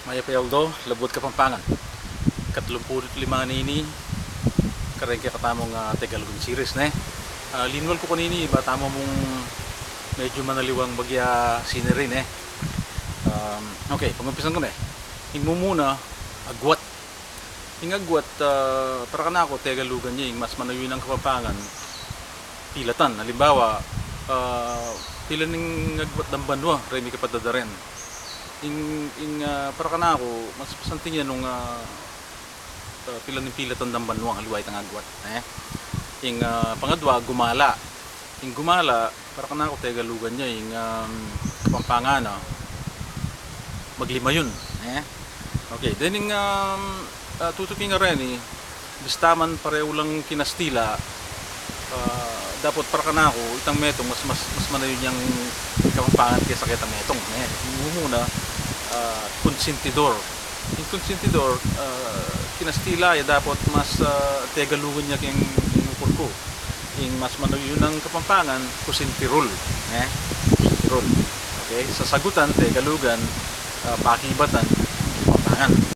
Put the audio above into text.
Maya Payaldo, Labot Kapampangan. Katlumpurot lima nini, kareng kaya katamong Tegalugong series ne. Linwal ko kanini, ba tamo mong medyo manaliwang bagya scenery ne. Okay, pangumpisan ko ne. Hingmo muna, agwat. Hing agwat, para ka na ako, Tegalugan niya, mas manawi ng Kapampangan, pilatan. Halimbawa, pila ning agwat ng banwa, remi kapadadaren. Para ka na ako, mas pasantin niya nung pila ng pilatan ng banwa, haluay tang agwat. Pangadwa, gumala. Gumala, para ka na ako, Tegalugan niya, Kapampangan, maglima yun. Okay, then tutukin nga rin, bistaman pareho lang kinastila, dapat para ka na ako, itang metong, mas manayon niyang Kapampangan kaysa kitang metong. Muna, konsentidor. Yung konsentidor, kinastila, dapat mas Tegalugan niya kayong inupor ko. Yung mas manayon ng Kapampangan, kusentirol. Kusentirol. Okay, sa sagutan, Tegalugan, pakibatan, Kapampangan.